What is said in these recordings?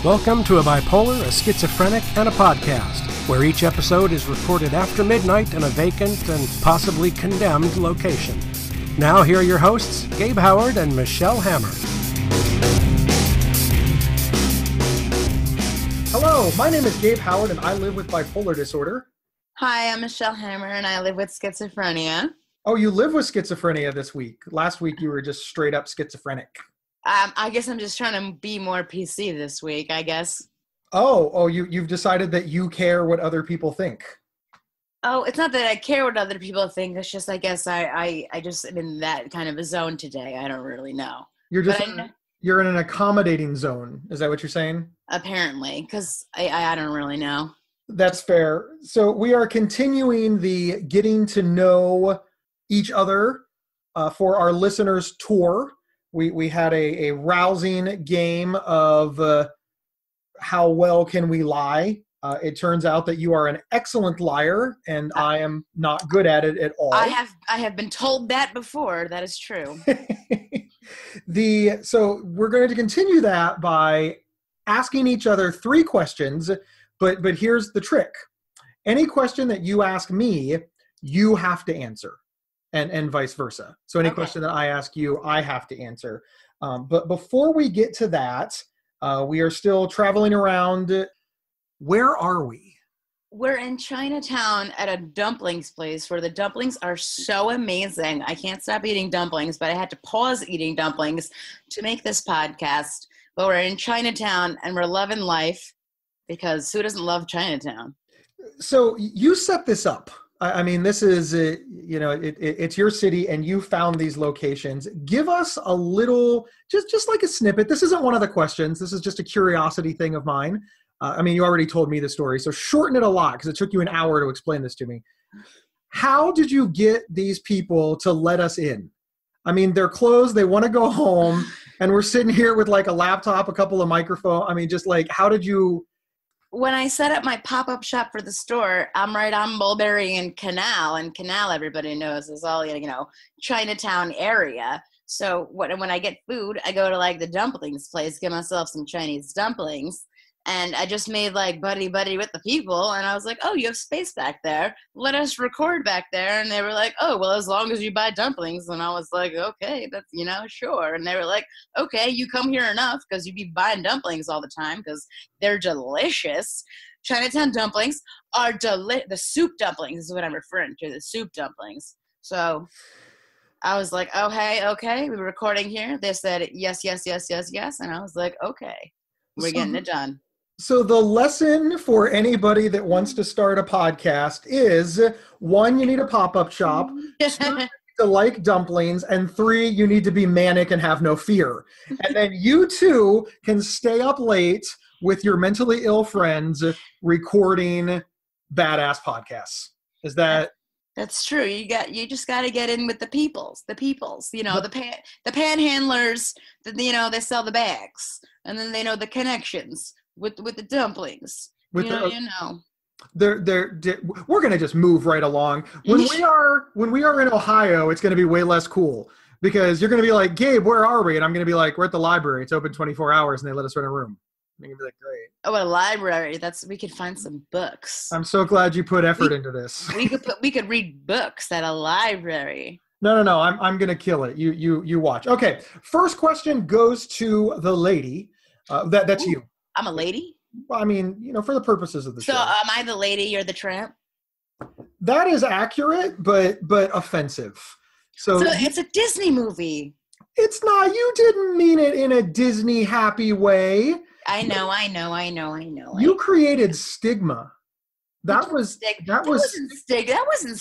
Welcome to a bipolar, a schizophrenic, and a podcast, where each episode is recorded after midnight in a vacant and possibly condemned location. Now, here are your hosts, Gabe Howard and Michelle Hammer. Hello, my name is Gabe Howard, and I live with bipolar disorder. Hi, I'm Michelle Hammer, and I live with schizophrenia. Oh, you live with schizophrenia this week. Last week, you were just straight up schizophrenic. I guess I'm just trying to be more PC this week, I guess. You've decided that you care what other people think. Oh, it's not that I care what other people think. It's just, I guess I just am in that kind of a zone today. I don't really know. You're in an accommodating zone. Is that what you're saying? Apparently, because I don't really know. That's fair. So we are continuing the getting to know each other for our listeners tour. We had a rousing game of how well can we lie. It turns out that you are an excellent liar, and I am not good at it at all. I have been told that before. That is true. So we're going to continue that by asking each other 3 questions, but here's the trick. Any question that you ask me, you have to answer. And vice versa. So any question that I ask you, I have to answer. But before we get to that, we are still traveling around. Where are we? We're in Chinatown at a dumplings place where the dumplings are so amazing. I can't stop eating dumplings, but I had to pause eating dumplings to make this podcast. But we're in Chinatown and we're loving life because who doesn't love Chinatown? So you set this up. I mean, this is, it's your city and you found these locations. Give us a little, just like a snippet. This isn't one of the questions. This is just a curiosity thing of mine. You already told me the story, so shorten it a lot because it took you an hour to explain this to me. How did you get these people to let us in? I mean, they're closed. They want to go home and we're sitting here with like a laptop, a couple of microphones. I mean, just like, how did you... When I set up my pop-up shop for the store, I'm right on Mulberry and Canal everybody knows is all, Chinatown area. So when I get food, I go to like the dumplings place, get myself some Chinese dumplings. And I just made like buddy with the people. And I was like, oh, you have space back there. Let us record back there. And they were like, oh, well, as long as you buy dumplings. And I was like, okay, that's, sure. And they were like, okay, you come here enough because you be buying dumplings all the time because they're delicious. Chinatown dumplings are the soup dumplings is what I'm referring to, the soup dumplings. So I was like, oh, hey, okay, we're recording here. They said yes. And I was like, okay, we're getting it done. So the lesson for anybody that wants to start a podcast is 1, you need a pop-up shop, 2, you need to like dumplings, and 3, you need to be manic and have no fear. And then you too can stay up late with your mentally ill friends recording badass podcasts. Is that... That's true. You just got to get in with the peoples, the panhandlers, they sell the bags, and then they know the connections with the dumplings. We're going to just move right along. When we are in Ohio, it's going to be way less cool because you're going to be like, Gabe, where are we? And I'm going to be like, we're at the library. It's open 24 hours and they let us rent a room. I'm going to be like, great. Oh, a library. We could find some books. I'm so glad you put effort into this. we could read books at a library. No. I'm going to kill it. You watch. Okay. First question goes to the lady. That's you. I'm a lady? I mean, for the purposes of the show. So am I the lady? You're the tramp? That is accurate, but offensive. So it's a Disney movie. It's not. You didn't mean it in a Disney happy way. I know. You created stigma. That wasn't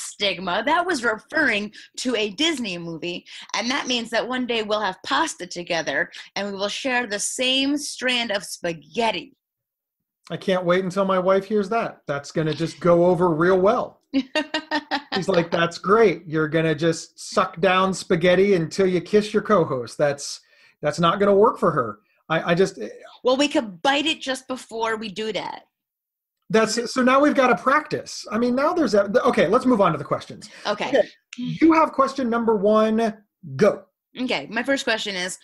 stigma. That was referring to a Disney movie. And that means that one day we'll have pasta together and we will share the same strand of spaghetti. I can't wait until my wife hears that. That's going to just go over real well. She's like, that's great. You're going to just suck down spaghetti until you kiss your co-host. That's not going to work for her. Well, we could bite it just before we do that. So now we've got to practice. I mean, now okay, let's move on to the questions. Okay. You have question number 1. Go. Okay. My first question is,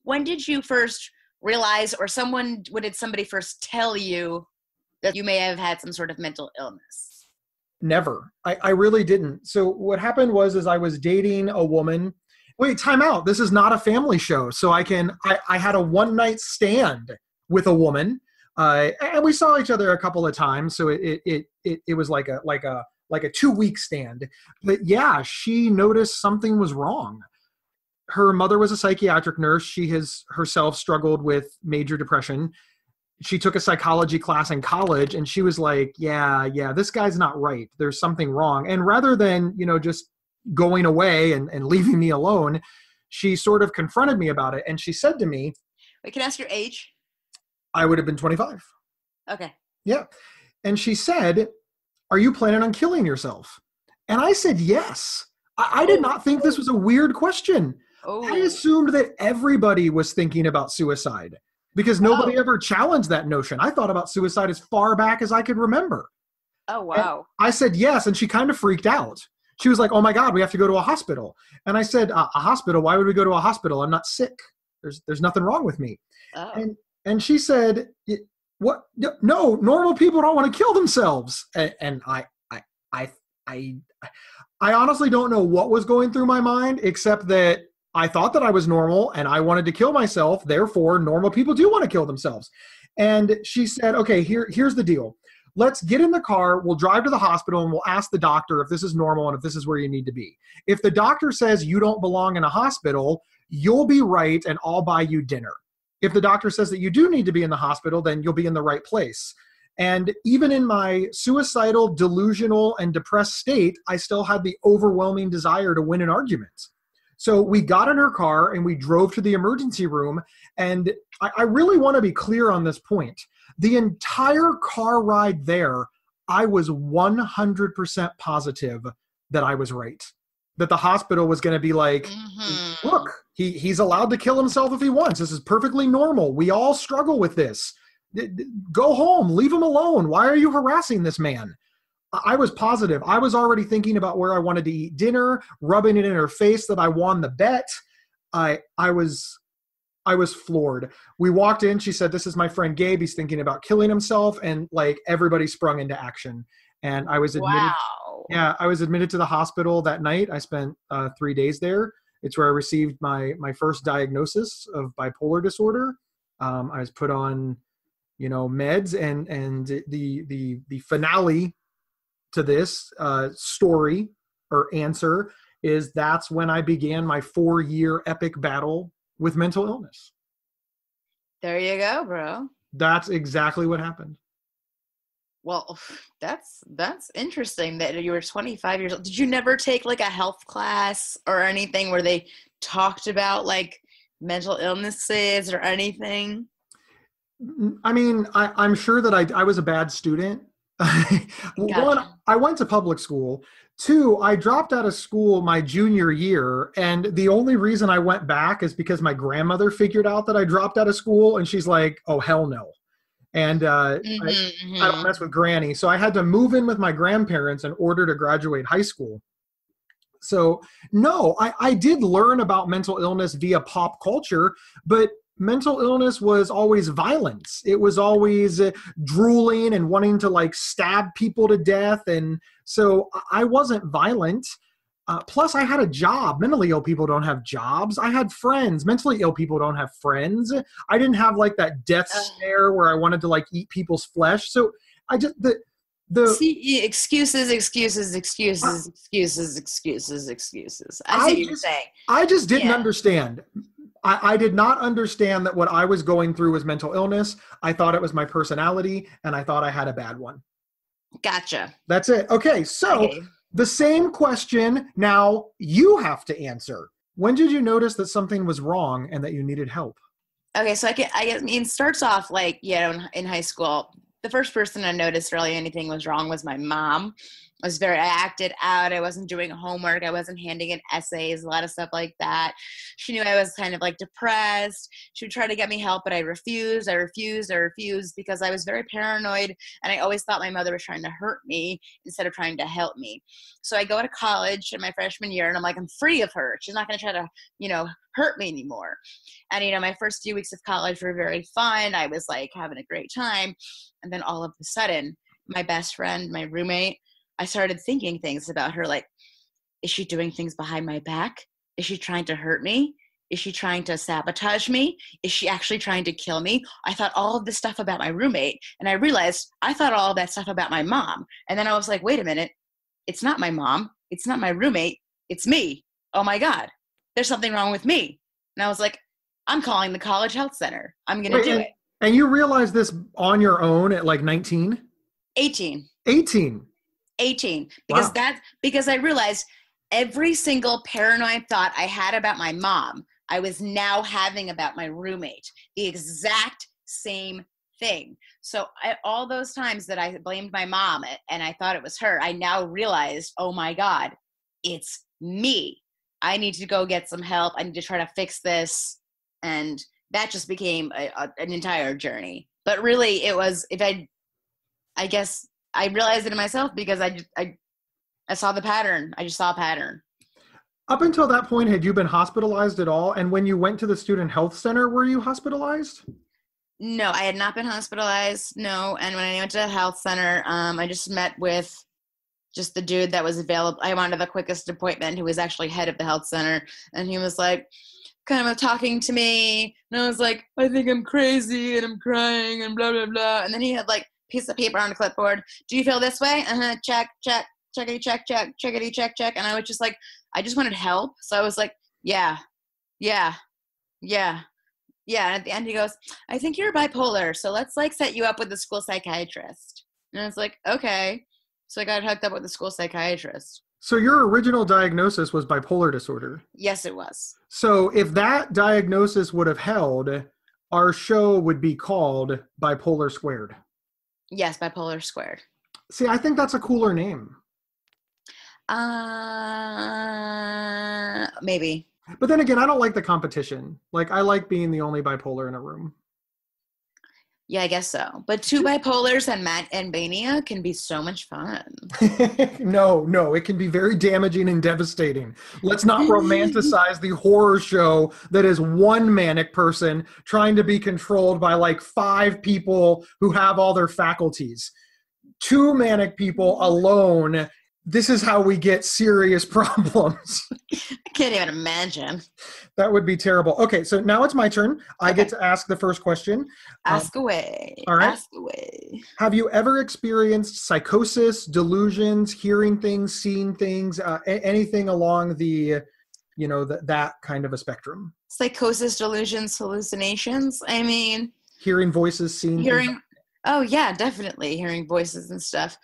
when did you first realize, or did somebody first tell you that you may have had some sort of mental illness? Never. I really didn't. So what happened was I was dating a woman. Wait, time out. This is not a family show. So I had a one night stand with a woman, and we saw each other a couple of times. So it was like a 2-week stand. But yeah, she noticed something was wrong. Her mother was a psychiatric nurse. She has herself struggled with major depression. She took a psychology class in college, and she was like, yeah, this guy's not right. There's something wrong. And rather than, just going away and leaving me alone, she sort of confronted me about it. And she said to me, Wait, can I ask your age? I would have been 25. Okay. Yeah. And she said, are you planning on killing yourself? And I said, yes. I did not think this was a weird question. I assumed that everybody was thinking about suicide because nobody ever challenged that notion. I thought about suicide as far back as I could remember. Oh, wow. And I said yes, and she kind of freaked out. She was like, oh my God, we have to go to a hospital. And I said, a hospital? Why would we go to a hospital? I'm not sick. There's nothing wrong with me. Oh. And she said, what? No, normal people don't want to kill themselves. And I honestly don't know what was going through my mind, except that I thought that I was normal and I wanted to kill myself. Therefore, normal people do want to kill themselves. And she said, okay, here's the deal. Let's get in the car. We'll drive to the hospital and we'll ask the doctor if this is normal and if this is where you need to be. If the doctor says you don't belong in a hospital, you'll be right and I'll buy you dinner. If the doctor says that you do need to be in the hospital, then you'll be in the right place. And even in my suicidal, delusional, and depressed state, I still had the overwhelming desire to win an argument. So we got in her car and we drove to the emergency room. And I really want to be clear on this point. The entire car ride there, I was 100% positive that I was right. That the hospital was going to be like, look, he's allowed to kill himself if he wants. This is perfectly normal. We all struggle with this. Go home, leave him alone. Why are you harassing this man? I was positive. I was already thinking about where I wanted to eat dinner, rubbing it in her face that I won the bet. I was floored. We walked in. She said, this is my friend Gabe. He's thinking about killing himself. And like everybody sprung into action. And I was admitted. Wow. Yeah, I was admitted to the hospital that night. I spent 3 days there. It's where I received my first diagnosis of bipolar disorder. I was put on, meds, and the finale to this story or answer is that's when I began my 4-year epic battle with mental illness. There you go, bro. That's exactly what happened. Well, that's interesting that you were 25 years old. Did you never take like a health class or anything where they talked about like mental illnesses or anything? I mean, I'm sure that I was a bad student. Gotcha. One, I went to public school. 2, I dropped out of school my junior year. And the only reason I went back is because my grandmother figured out that I dropped out of school. And she's like, oh, hell no. And I don't mess with granny. So I had to move in with my grandparents in order to graduate high school. So no, I did learn about mental illness via pop culture, but mental illness was always violence. It was always drooling and wanting to like stab people to death. And so I wasn't violent. Plus I had a job. Mentally ill people don't have jobs. I had friends. Mentally ill people don't have friends. I didn't have like that death stare where I wanted to like eat people's flesh. So I just, See, excuses. I see what you're saying. I just didn't understand. I did not understand that what I was going through was mental illness. I thought it was my personality, and I thought I had a bad one. Gotcha. That's it. Okay, so the same question now you have to answer. When did you notice that something was wrong and that you needed help? Okay, so I mean, it starts off like, in high school, the first person I noticed really anything was wrong was my mom. I acted out. I wasn't doing homework. I wasn't handing in essays, a lot of stuff like that. She knew I was kind of like depressed. She would try to get me help, but I refused because I was very paranoid. And I always thought my mother was trying to hurt me instead of trying to help me. So I go to college in my freshman year and I'm like, I'm free of her. She's not going to try to, hurt me anymore. And, my first few weeks of college were very fun. I was like having a great time. And then all of a sudden, my best friend, my roommate, I started thinking things about her, like, is she doing things behind my back? Is she trying to hurt me? Is she trying to sabotage me? Is she actually trying to kill me? I thought all of this stuff about my roommate, and I realized I thought all of that stuff about my mom. And then I was like, wait a minute, it's not my mom. It's not my roommate. It's me. Oh my God, there's something wrong with me. And I was like, I'm calling the college health center. I'm going to do it. And you realized this on your own at like 19? 18. 18. Because Wow. because I realized every single paranoid thought I had about my mom, I was now having about my roommate. The exact same thing. So all those times that I blamed my mom and I thought it was her, I now realized, oh my God, it's me. I need to go get some help. I need to try to fix this. And that just became an entire journey. But really it was, I guess I realized it in myself because I saw the pattern. I just saw a pattern. Up until that point, had you been hospitalized at all? And when you went to the student health center, were you hospitalized? No, I had not been hospitalized. No. And when I went to the health center, I just met with just the dude that was available. I wanted the quickest appointment, who was actually head of the health center. And he was like, kind of talking to me. And I was like, I think I'm crazy and I'm crying and blah, blah, blah. And then he had like piece of paper on a clipboard. Do you feel this way? Check, check, checkity, check, check, checkity, check, check. And I was just like, I just wanted help. So I was like, yeah. And at the end he goes, I think you're bipolar. So let's like set you up with the school psychiatrist. And I was like, okay. So I got hooked up with the school psychiatrist. So your original diagnosis was bipolar disorder. Yes, it was. So if that diagnosis would have held, our show would be called Bipolar Squared. Yes, Bipolar Squared. See, I think that's a cooler name. Maybe. But then again, I don't like the competition. Like, I like being the only bipolar in a room. Yeah, I guess so. But two bipolars and mania can be so much fun. No, it can be very damaging and devastating. Let's not romanticize the horror show that is one manic person trying to be controlled by like 5 people who have all their faculties. 2 manic people alone. This is how we get serious problems. I can't even imagine. That would be terrible. Okay, so now it's my turn. I get to ask the first question. Ask away. All right. Ask away. Have you ever experienced psychosis, delusions, hearing things, seeing things, anything along the, that kind of a spectrum? Psychosis, delusions, hallucinations. I mean, hearing voices, seeing things. Oh yeah, definitely hearing voices and stuff.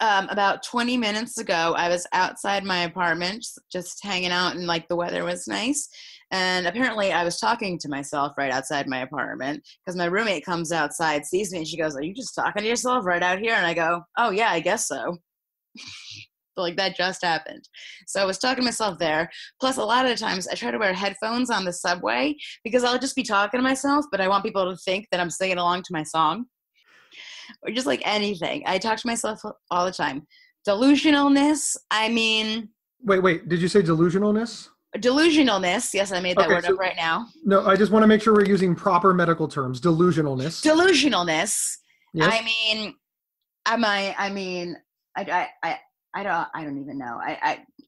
About 20 minutes ago, I was outside my apartment, just hanging out, and like the weather was nice. And apparently I was talking to myself right outside my apartment because my roommate comes outside, sees me, and she goes, are you just talking to yourself right out here? And I go, oh yeah, I guess so. But like that just happened. So I was talking to myself there. Plus a lot of the times I try to wear headphones on the subway because I'll just be talking to myself, but I want people to think that I'm singing along to my song. Or just like anything. I talk to myself all the time. Delusionalness, I mean... Wait, did you say delusionalness? Delusionalness, yes, I made that word up right now. No, I just want to make sure we're using proper medical terms. Delusionalness. Delusionalness. Yes. I don't even know.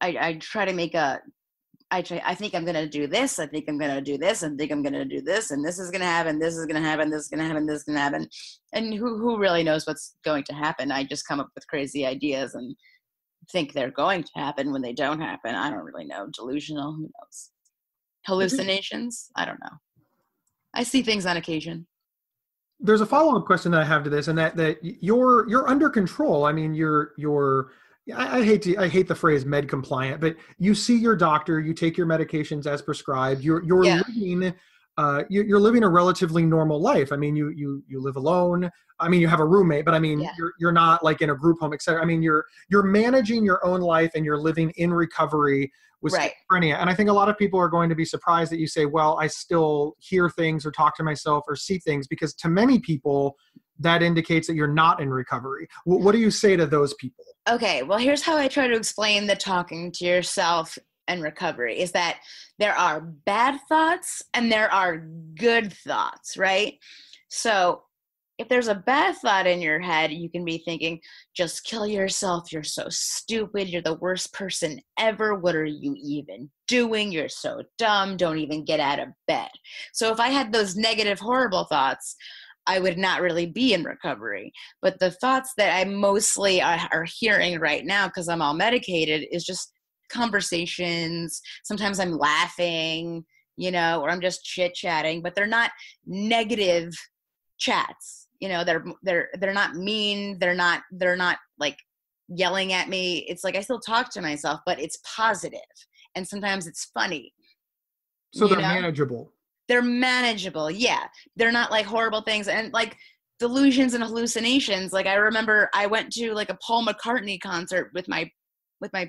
I try to make I think I'm going to do this. I think I'm going to do this. I think I'm going to do this. And this is going to happen. This is going to happen. This is going to happen. This is going to happen. And who really knows what's going to happen? I just come up with crazy ideas and think they're going to happen when they don't happen. I don't really know. Delusional. Who knows? Hallucinations. I don't know. I see things on occasion. There's a follow-up question that I have to this, and that you're under control. I mean, I hate the phrase med compliant, but you see your doctor, you take your medications as prescribed. You're living you're living a relatively normal life. I mean, you live alone. I mean, you have a roommate, but I mean, Yeah. you're not like in a group home, etc. I mean, you're managing your own life and you're living in recovery with Right. schizophrenia. And I think a lot of people are going to be surprised that you say, well, I still hear things or talk to myself or see things, because to many people, that indicates that you're not in recovery. What do you say to those people? Okay, well, here's how I try to explain the talking to yourself and recovery is that there are bad thoughts and there are good thoughts, right? So if there's a bad thought in your head, you can be thinking, just kill yourself. You're so stupid. You're the worst person ever. What are you even doing? You're so dumb. Don't even get out of bed. So if I had those negative, horrible thoughts, I would not really be in recovery. But the thoughts that I mostly are hearing right now, because I'm all medicated, is just conversations. Sometimes I'm laughing, or I'm just chit-chatting, but they're not negative chats. They're not mean. They're not like yelling at me. It's like I still talk to myself, but it's positive. And sometimes it's funny. So they're manageable. They're manageable. Yeah. They're not like horrible things. And like delusions and hallucinations. Like I remember I went to like a Paul McCartney concert with my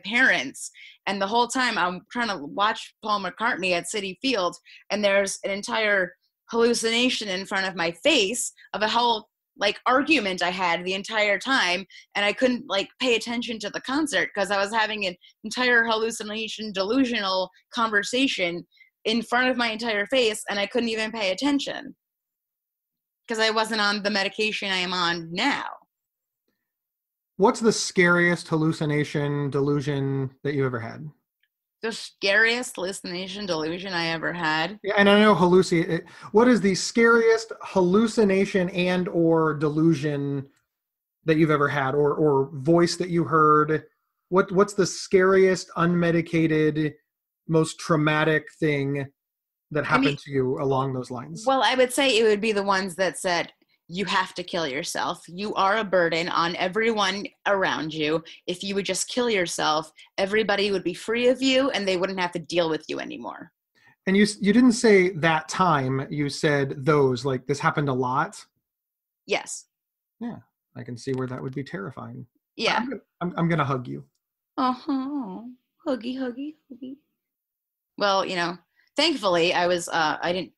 parents. And the whole time I'm trying to watch Paul McCartney at Citi Field. And there's an entire hallucination in front of my face of a whole like argument I had the entire time. And I couldn't like pay attention to the concert because I was having an entire hallucination, delusional conversation in front of my entire face, and I couldn't even pay attention because I wasn't on the medication I am on now. What's the scariest hallucination, delusion that you ever had? The scariest hallucination, delusion I ever had? Yeah, and I know what is the scariest hallucination and or delusion that you've ever had, or voice that you heard? What's the scariest, unmedicated, most traumatic thing that happened to you along those lines? Well, I would say it would be the ones that said, you have to kill yourself. You are a burden on everyone around you. If you would just kill yourself, everybody would be free of you and they wouldn't have to deal with you anymore. And you didn't say that time, you said those, like this happened a lot? Yes. Yeah, I can see where that would be terrifying. Yeah. I'm going to hug you. Uh-huh. Huggy, huggy, huggy. Well, thankfully I was, I didn't,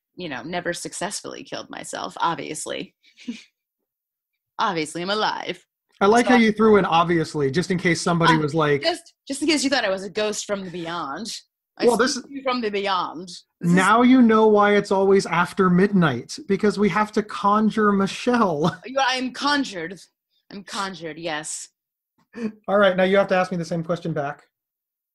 never successfully killed myself, obviously. Obviously, I'm alive. I like how you threw in obviously, just in case somebody was like... Just in case you thought I was a ghost from the beyond. This is from the beyond. Now you know why it's always after midnight, because we have to conjure Michelle. I'm conjured, yes. All right, now you have to ask me the same question back.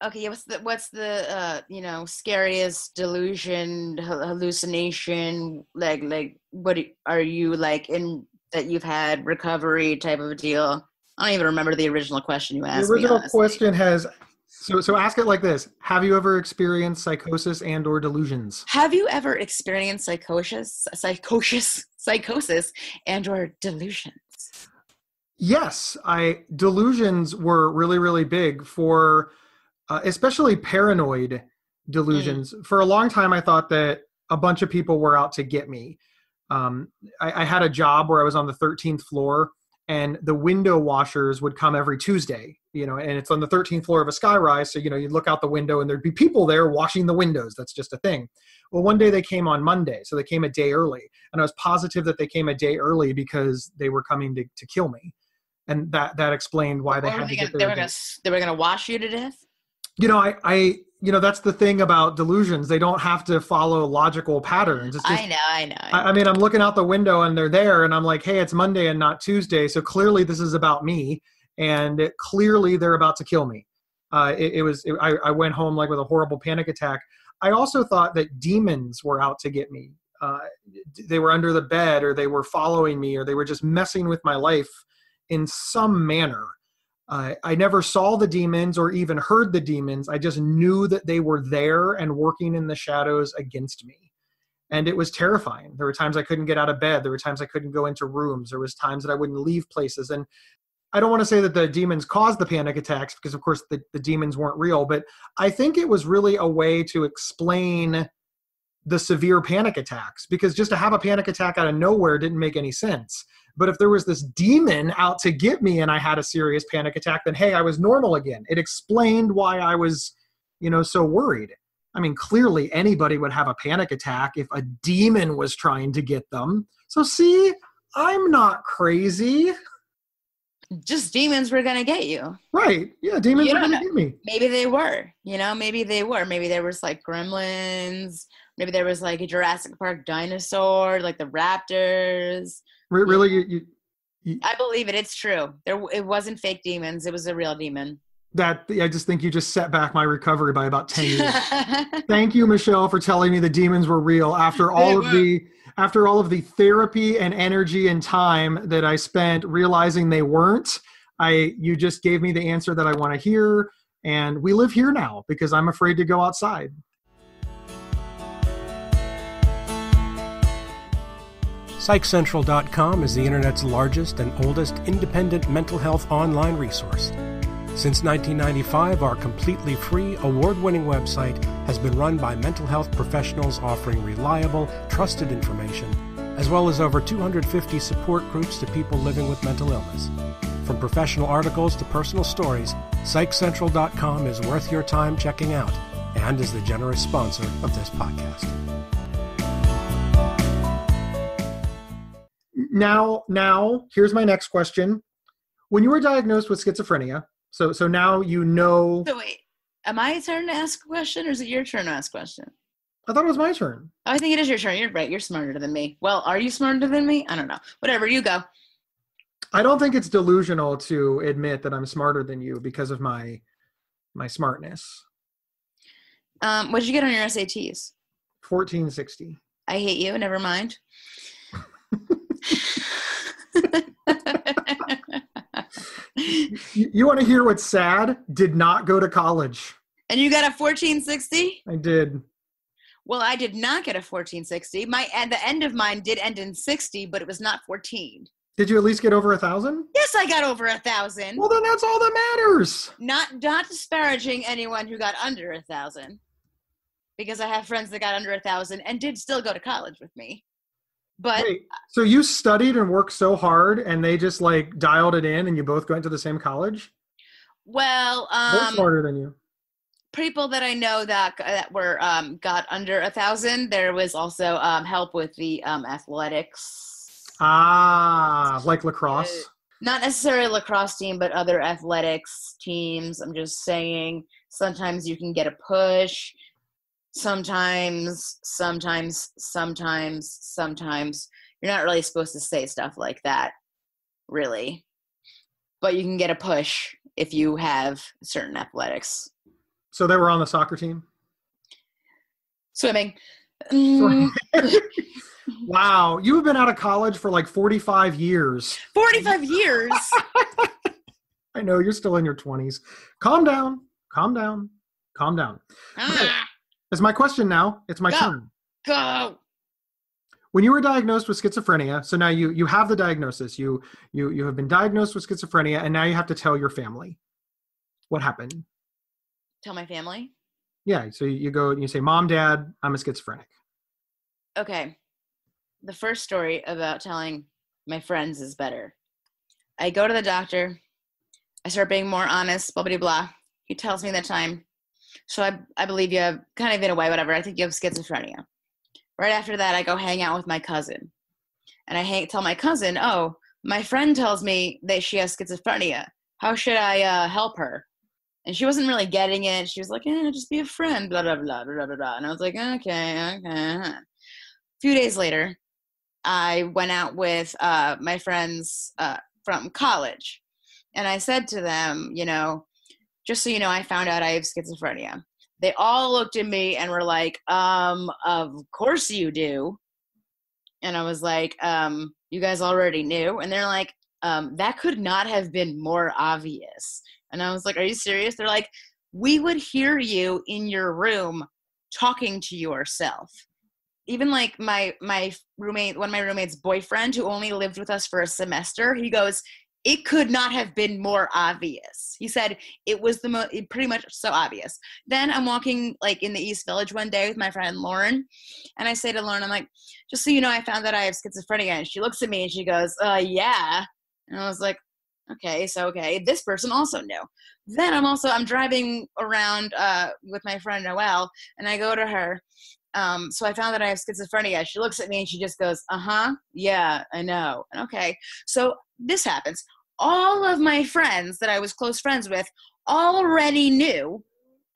Okay, what's the scariest delusion, hallucination, like what are you like in that you've had recovery type of a deal? I don't even remember the original question you asked me. The original question has so ask it like this: have you ever experienced psychosis and or delusions? Have you ever experienced psychosis and or delusions? Yes, delusions were really, really big for especially paranoid delusions. For a long time, I thought that a bunch of people were out to get me. I had a job where I was on the 13th floor, and the window washers would come every Tuesday, and it's on the 13th floor of a skyrise. So, you'd look out the window and there'd be people there washing the windows. That's just a thing. Well, one day they came on Monday. So they came a day early, and I was positive that they came a day early because they were coming to kill me. And that explained why they had to get there. They were going to wash you to death? That's the thing about delusions. They don't have to follow logical patterns. It's just, I know. I mean, I'm looking out the window and they're there and I'm like, hey, it's Monday and not Tuesday. So clearly this is about me, and clearly they're about to kill me. I went home like with a horrible panic attack. I also thought that demons were out to get me. They were under the bed, or they were following me, or they were just messing with my life in some manner. I never saw the demons or even heard the demons. I just knew that they were there and working in the shadows against me. And it was terrifying. There were times I couldn't get out of bed. There were times I couldn't go into rooms. There was times that I wouldn't leave places. And I don't want to say that the demons caused the panic attacks, because of course the demons weren't real, but I think it was really a way to explain the severe panic attacks, because just to have a panic attack out of nowhere didn't make any sense. But if there was this demon out to get me and I had a serious panic attack, then hey, I was normal again. It explained why I was, so worried. I mean, clearly anybody would have a panic attack if a demon was trying to get them. So see, I'm not crazy. Just demons were going to get you. Right. Yeah, demons were going to get me. Maybe they were, maybe they were. Maybe there was like gremlins. Maybe there was like a Jurassic Park dinosaur, like the raptors. Really? I believe it. It's true. It wasn't fake demons. It was a real demon. I just think you just set back my recovery by about 10 years. Thank you, Michelle, for telling me the demons were real after all of the therapy and energy and time that I spent realizing they weren't. You just gave me the answer that I want to hear, and we live here now because I'm afraid to go outside. PsychCentral.com is the internet's largest and oldest independent mental health online resource. Since 1995, our completely free, award-winning website has been run by mental health professionals offering reliable, trusted information, as well as over 250 support groups to people living with mental illness. From professional articles to personal stories, PsychCentral.com is worth your time checking out and is the generous sponsor of this podcast. Now, here's my next question. When you were diagnosed with schizophrenia, so now you know... So wait, am I turn to ask a question, or is it your turn to ask a question? I thought it was my turn. Oh, I think it is your turn. You're right. You're smarter than me. Well, are you smarter than me? I don't know. Whatever, you go. I don't think it's delusional to admit that I'm smarter than you because of my smartness. What did you get on your SATs? 1460. I hate you. Never mind. You want to hear what's sad? Did not go to college. And you got a 1460? I did. Well, I did not get a 1460. The end of mine did end in 60, but it was not 14. Did you at least get over 1,000? Yes, I got over 1,000. Well, then that's all that matters. Not disparaging anyone who got under 1,000, because I have friends that got under 1,000 and did still go to college with me. But wait, so you studied and worked so hard, and they just like dialed it in, and you both went to the same college? Well, they're smarter than you. People that I know that were got under 1,000. There was also help with the athletics. Like lacrosse. Not necessarily a lacrosse team, but other athletics teams. I'm just saying, sometimes you can get a push. Sometimes you're not really supposed to say stuff like that, really. But you can get a push if you have certain athletics. So they were on the soccer team? Swimming. Wow. You have been out of college for like 45 years. 45 years? I know, you're still in your 20s. Calm down. Okay. It's my question now. It's my turn. Go. When you were diagnosed with schizophrenia, so now you have the diagnosis. You have been diagnosed with schizophrenia, and now you have to tell your family. What happened? Tell my family? Yeah. So you go and you say, Mom, Dad, I'm a schizophrenic. Okay. The first story about telling my friends is better. I go to the doctor. I start being more honest, blah, blah, blah. He tells me the time. So I believe you have, kind of in a way, whatever. I think you have schizophrenia. Right after that, I go hang out with my cousin. And I tell my cousin, oh, my friend tells me that she has schizophrenia. How should I help her? And she wasn't really getting it. She was like, just be a friend, blah, blah, blah, blah, blah, blah. And I was like, okay. A few days later, I went out with my friends from college. And I said to them, just so you know, I found out I have schizophrenia. They all looked at me and were like, of course you do. And I was like, you guys already knew. And they're like, that could not have been more obvious. And I was like, are you serious? They're like, we would hear you in your room talking to yourself. Even like my roommate, one of my roommate's boyfriend who only lived with us for a semester, he goes, it could not have been more obvious. He said it was pretty much so obvious. Then I'm walking like in the East Village one day with my friend Lauren, and I say to Lauren, I'm like, just so you know, I found that I have schizophrenia. And she looks at me and she goes, yeah. And I was like, okay, this person also knew. Then I'm driving around with my friend Noelle, and I go to her. So I found that I have schizophrenia. She looks at me and she just goes, yeah, I know. And okay, so this happens. All of my friends that I was close friends with already knew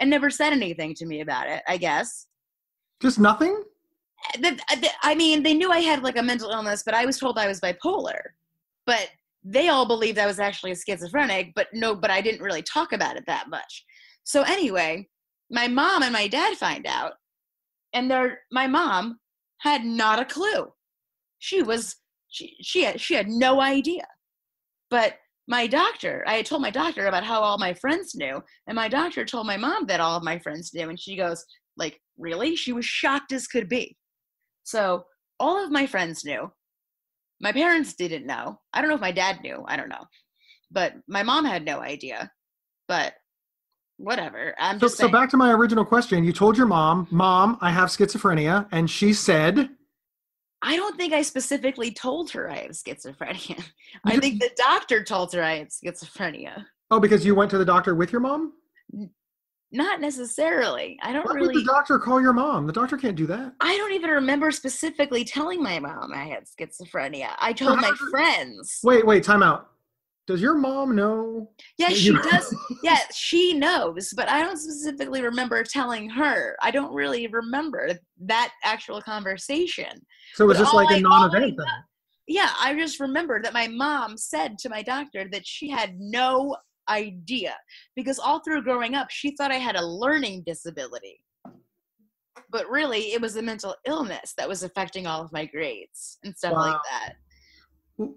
and never said anything to me about it, I guess. Just nothing? I mean, they knew I had like a mental illness, but I was told I was bipolar. But they all believed I was actually schizophrenic, but I didn't really talk about it that much. So anyway, my mom and my dad find out, and my mom had not a clue. She had no idea. But I had told my doctor about how all my friends knew, and my doctor told my mom that all of my friends knew, and she goes, like, really? She was shocked as could be. So all of my friends knew. My parents didn't know. I don't know if my dad knew. I don't know. But my mom had no idea. But whatever. So back to my original question. You told your mom, I have schizophrenia, and she said... I don't think I specifically told her I have schizophrenia. I think the doctor told her I had schizophrenia. Oh, because you went to the doctor with your mom? Not necessarily. Why would the doctor call your mom? The doctor can't do that. I don't even remember specifically telling my mom I had schizophrenia. I told my friends. Wait, time out. Does your mom know? Yeah, she does. Yeah, she knows, but I don't specifically remember telling her. I don't really remember that actual conversation. So it was just like a non-event then? Yeah, I just remember that my mom said to my doctor that she had no idea, because all through growing up, she thought I had a learning disability. But really, it was a mental illness that was affecting all of my grades and stuff like that.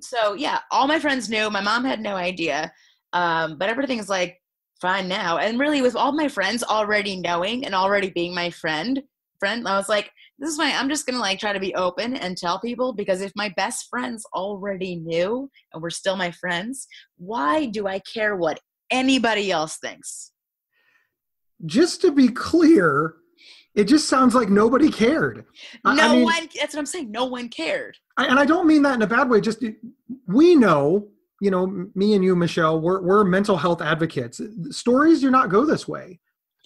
So yeah, all my friends knew. My mom had no idea, but everything's like fine now. And really, with all my friends already knowing and already being my friend, I was like, this is why I'm just gonna like try to be open and tell people, because if my best friends already knew and were still my friends, why do I care what anybody else thinks? Just to be clear, it just sounds like nobody cared. That's what I'm saying. No one cared. And I don't mean that in a bad way. Just, we know, me and you, Michelle, we're mental health advocates. Stories do not go this way.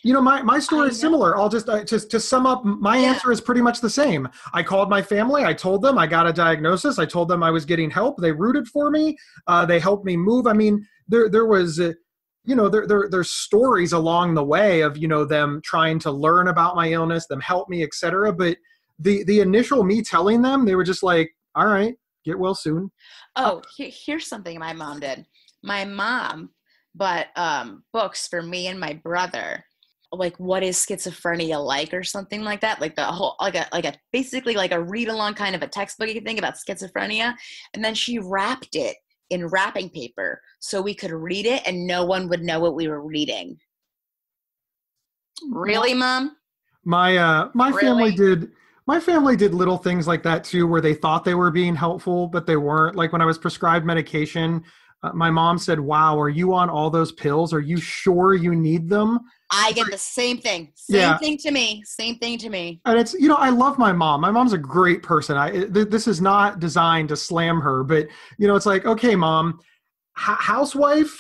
My story is similar. I'll just to sum up, my answer is pretty much the same. I called my family. I told them I got a diagnosis. I told them I was getting help. They rooted for me. They helped me move. I mean, there was... there's stories along the way of, them trying to learn about my illness, them help me, etc. But the initial me telling them, they were just like, all right, get well soon. Oh, here's something my mom did. My mom bought books for me and my brother, like what is schizophrenia like, or something like that, like the whole basically like a read along kind of a textbooky thing about schizophrenia, and then she wrapped it in wrapping paper so we could read it and no one would know what we were reading. Really, Mom? My family did little things like that too, where they thought they were being helpful, but they weren't. Like when I was prescribed medication, my mom said, "Wow, are you on all those pills? Are you sure you need them?" I get the same thing. Same thing to me. And it's, I love my mom. My mom's a great person. This is not designed to slam her, but, it's like, okay, Mom, housewife,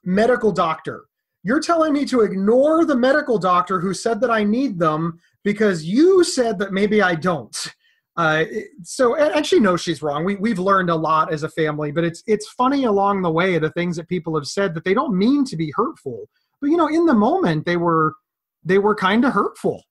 medical doctor. You're telling me to ignore the medical doctor who said that I need them because you said that maybe I don't. And she knows she's wrong. We've learned a lot as a family, but it's funny along the way, the things that people have said that they don't mean to be hurtful. But, in the moment, they were kind of hurtful.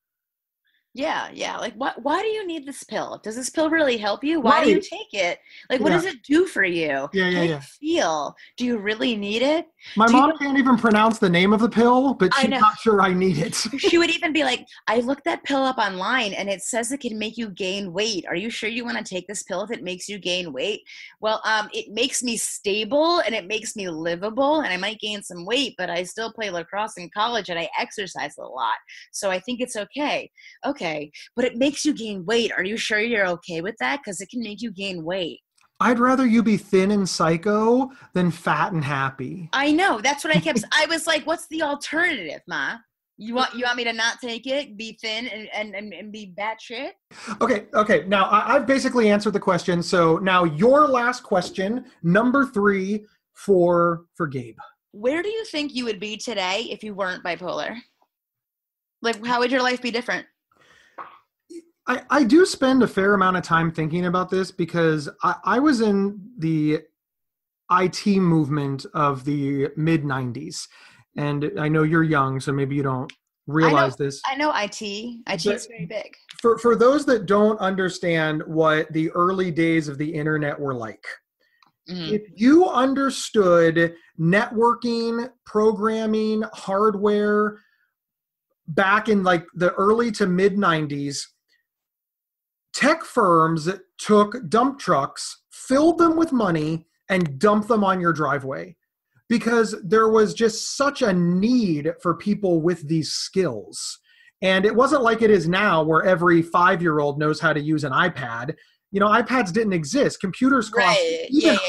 Yeah. Like, why do you need this pill? Does this pill really help you? Why do you take it? Like, what does it do for you? How do you feel? Do you really need it? My mom can't even pronounce the name of the pill, but she's not sure I need it. She would even be like, I looked that pill up online and it says it can make you gain weight. Are you sure you want to take this pill if it makes you gain weight? Well, it makes me stable and it makes me livable, and I might gain some weight, but I still play lacrosse in college and I exercise a lot. So I think it's okay. Okay, but it makes you gain weight. Are you sure you're okay with that? Because it can make you gain weight. I'd rather you be thin and psycho than fat and happy. I know. That's what I was like, what's the alternative, Ma? You want me to not take it, be thin and be batshit? Okay. Now I've basically answered the question. So now your last question, number 3 for Gabe. Where do you think you would be today if you weren't bipolar? Like, how would your life be different? I do spend a fair amount of time thinking about this because I was in the IT movement of the mid-90s. And I know you're young, so maybe you don't realize this. I know IT. IT is very big. For those that don't understand what the early days of the internet were like, if you understood networking, programming, hardware back in like the early to mid-90s, tech firms took dump trucks, filled them with money, and dumped them on your driveway because there was just such a need for people with these skills. And it wasn't like it is now where every 5-year-old knows how to use an iPad. You know, iPads didn't exist. Computers cost,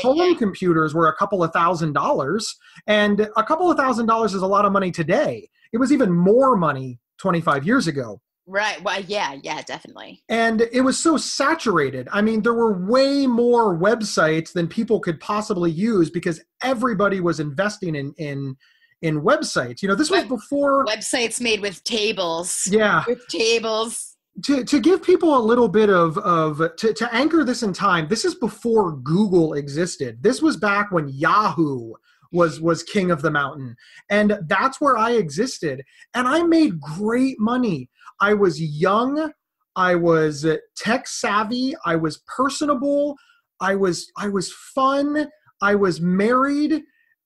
home computers were a couple of $1,000s. And a couple of $1,000 is a lot of money today. It was even more money 25 years ago. Right. Well, yeah, definitely. And it was so saturated. I mean, there were way more websites than people could possibly use because everybody was investing in websites. You know, this was before websites made with tables. Yeah. With tables. To give people a little bit to anchor this in time, this is before Google existed. This was back when Yahoo was king of the mountain. And that's where I existed. And I made great money. I was young, I was tech savvy, I was personable, I was fun, I was married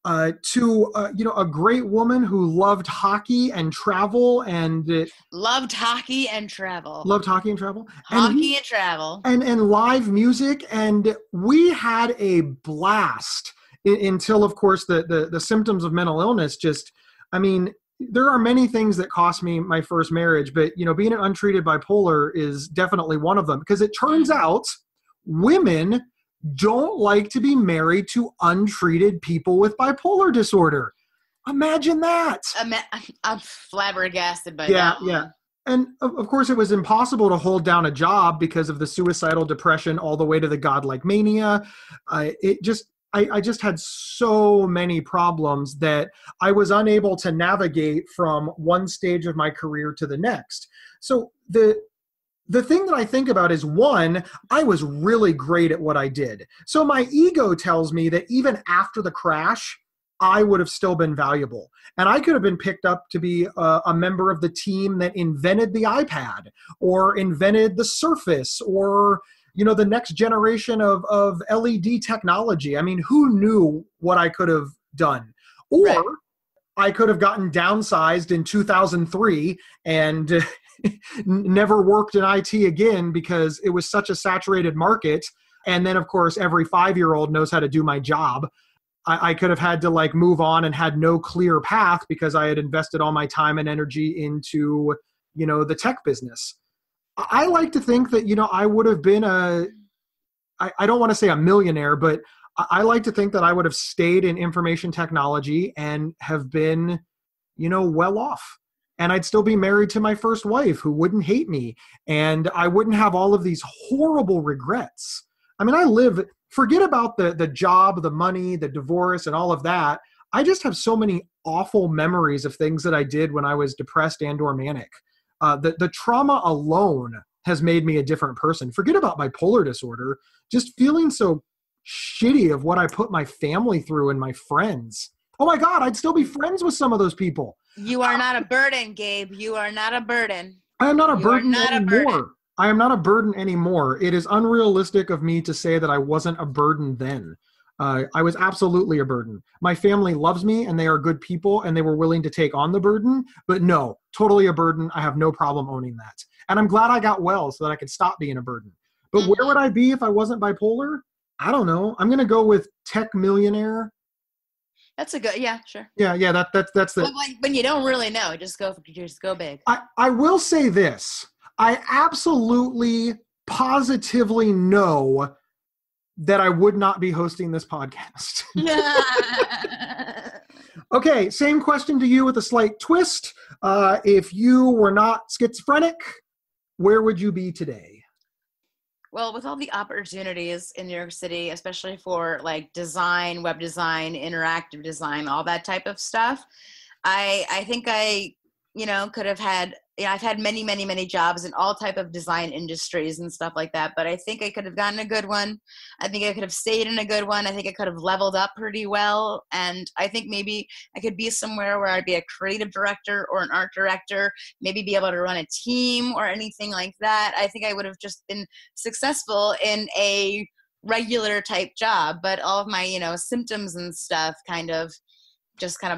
to a great woman who loved hockey and travel and loved hockey and travel. And live music, and we had a blast until, of course, the symptoms of mental illness just, I mean, there are many things that cost me my first marriage, but, you know, being an untreated bipolar is definitely one of them because it turns out women don't like to be married to untreated people with bipolar disorder. Imagine that. I'm flabbergasted by that. Yeah. And of course, it was impossible to hold down a job because of the suicidal depression all the way to the godlike mania. I just had so many problems that I was unable to navigate from one stage of my career to the next. So the thing that I think about is, one, I was really great at what I did. So my ego tells me that even after the crash, I would have still been valuable. And I could have been picked up to be a member of the team that invented the iPad or invented the Surface or, you know, the next generation of LED technology. I mean, who knew what I could have done? Or right. I could have gotten downsized in 2003 and never worked in IT again because it was such a saturated market. And then, of course, every 5-year-old knows how to do my job. I could have had to like move on and had no clear path because I had invested all my time and energy into, you know, the tech business. I like to think that, you know, I would have been I don't want to say a millionaire, but I like to think that I would have stayed in information technology and have been, you know, well off. And I'd still be married to my first wife who wouldn't hate me. And I wouldn't have all of these horrible regrets. I mean, forget about the job, the money, the divorce, and all of that. I just have so many awful memories of things that I did when I was depressed and or manic. The trauma alone has made me a different person. Forget about bipolar disorder. Just feeling so shitty of what I put my family through and my friends. Oh my God, I'd still be friends with some of those people. You are not a burden, Gabe. You are not a burden. I am not a burden anymore. I am not a burden anymore. It is unrealistic of me to say that I wasn't a burden then. I was absolutely a burden. My family loves me and they are good people and they were willing to take on the burden, but no, totally a burden. I have no problem owning that. And I'm glad I got well so that I could stop being a burden. But where would I be if I wasn't bipolar? I don't know. I'm going to go with tech millionaire. That's a good, yeah, sure. Yeah, that's the. Well, when you don't really know, just go big. I will say this. I absolutely, positively know that I would not be hosting this podcast. Okay, same question to you with a slight twist. If you were not schizophrenic, where would you be today? Well, with all the opportunities in New York City, especially for like design, web design, interactive design, all that type of stuff, I think I, could have had, I've had many, many, many jobs in all type of design industries and stuff like that, but I think I could have gotten a good one. I think I could have stayed in a good one. I think I could have leveled up pretty well. And I think maybe I could be somewhere where I'd be a creative director or an art director, maybe be able to run a team or anything like that. I think I would have just been successful in a regular type job, but all of my, symptoms and stuff kind of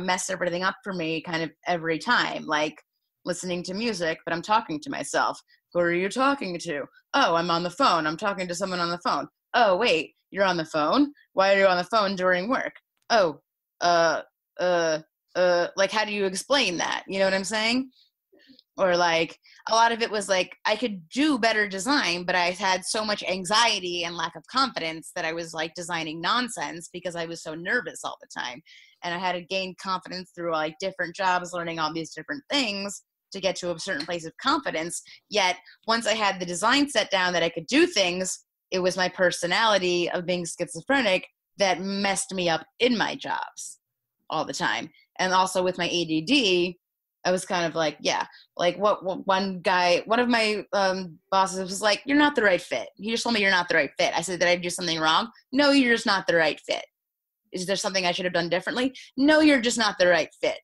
mess everything up for me kind of every time. Like, listening to music, but I'm talking to myself. Who are you talking to? Oh, I'm on the phone. I'm talking to someone on the phone. Oh, wait, you're on the phone? Why are you on the phone during work? Oh, like, how do you explain that? You know what I'm saying? Or like, a lot of it was like, I could do better design, but I had so much anxiety and lack of confidence that I was like designing nonsense because I was so nervous all the time. And I had to gain confidence through like different jobs, learning all these different things to get to a certain place of confidence. Yet once I had the design set down that I could do things, it was my personality of being schizophrenic that messed me up in my jobs all the time. And also with my ADD, I was kind of like, what one of my bosses was like, you're not the right fit. He just told me you're not the right fit. I said, did I do something wrong? No, you're just not the right fit. Is there something I should have done differently? No, you're just not the right fit.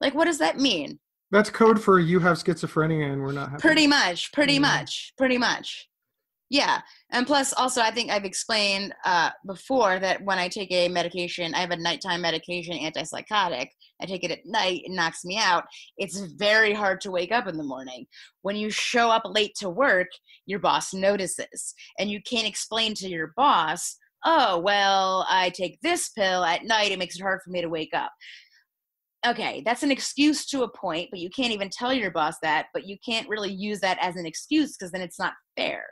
Like, what does that mean? That's code for you have schizophrenia and we're not happy. Pretty much. Yeah. And plus also, I think I've explained before that when I take a medication, I have a nighttime medication, antipsychotic. I take it at night, it knocks me out. It's very hard to wake up in the morning. When you show up late to work, your boss notices. And you can't explain to your boss, oh, well, I take this pill at night, it makes it hard for me to wake up. Okay, that's an excuse to a point, but you can't even tell your boss that, but you can't really use that as an excuse because then it's not fair.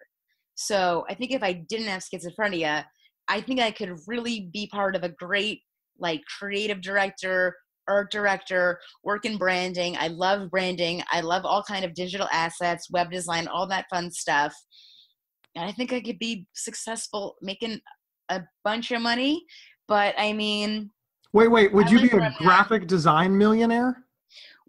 So I think if I didn't have schizophrenia, I think I could really be part of a great, like, creative director, art director, work in branding. I love branding. I love all kind of digital assets, web design, all that fun stuff. And I think I could be successful making a bunch of money, but I mean... Wait, would you be a graphic design millionaire?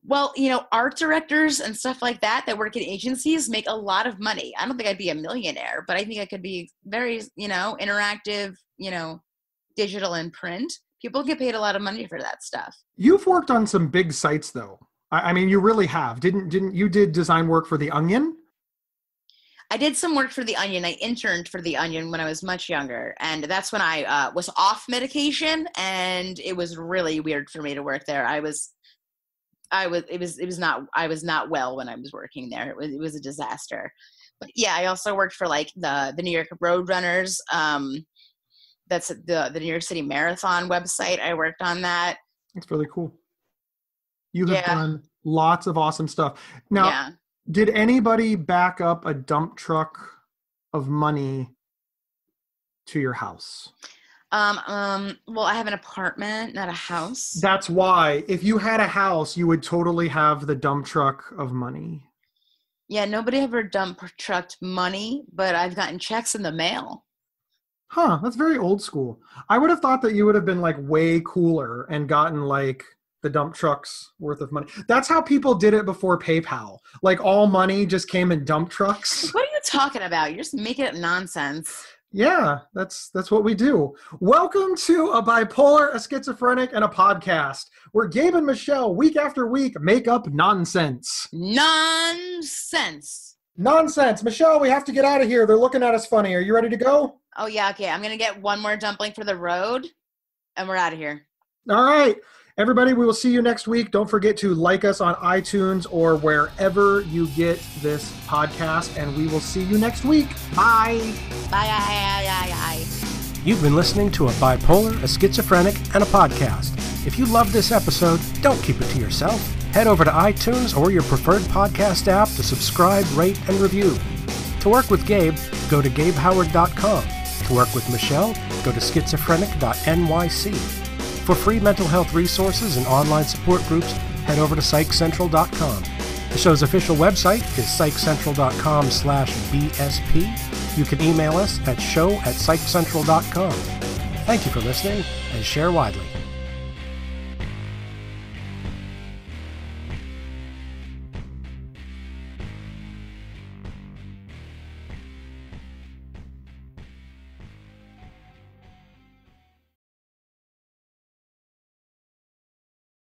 Well, art directors and stuff like that work in agencies make a lot of money. I don't think I'd be a millionaire, but I think I could be very, interactive, digital and print. People get paid a lot of money for that stuff. You've worked on some big sites though. I mean, you really have. Didn't you did design work for The Onion? I did some work for The Onion. I interned for The Onion when I was much younger. And that's when I was off medication. And it was really weird for me to work there. I was not well when I was working there. It was a disaster. But yeah, I also worked for like the New York Roadrunners. That's the New York City Marathon website. I worked on that. That's really cool. You have done lots of awesome stuff. Now, did anybody back up a dump truck of money to your house? Well, I have an apartment, not a house. That's why. If you had a house, you would totally have the dump truck of money. Yeah, nobody ever dump trucked money, but I've gotten checks in the mail. Huh, that's very old school. I would have thought that you would have been like way cooler and gotten like the dump truck's worth of money. That's how people did it before PayPal. Like all money just came in dump trucks. What are you talking about? You're just making it nonsense. Yeah, that's what we do. Welcome to A Bipolar, a Schizophrenic, and a Podcast, where Gabe and Michelle, week after week, make up nonsense. Nonsense. Michelle, we have to get out of here. They're looking at us funny. Are you ready to go? Oh, yeah, okay. I'm going to get one more dumpling for the road, and we're out of here. All right. Everybody, we will see you next week. Don't forget to like us on iTunes or wherever you get this podcast, and we will see you next week. Bye. Bye. You've been listening to A Bipolar, a Schizophrenic, and a Podcast. If you love this episode, don't keep it to yourself. Head over to iTunes or your preferred podcast app to subscribe, rate, and review. To work with Gabe, go to GabeHoward.com. To work with Michelle, go to schizophrenic.nyc. For free mental health resources and online support groups, head over to psychcentral.com. The show's official website is psychcentral.com/BSP. You can email us at show@psychcentral.com. Thank you for listening, and share widely.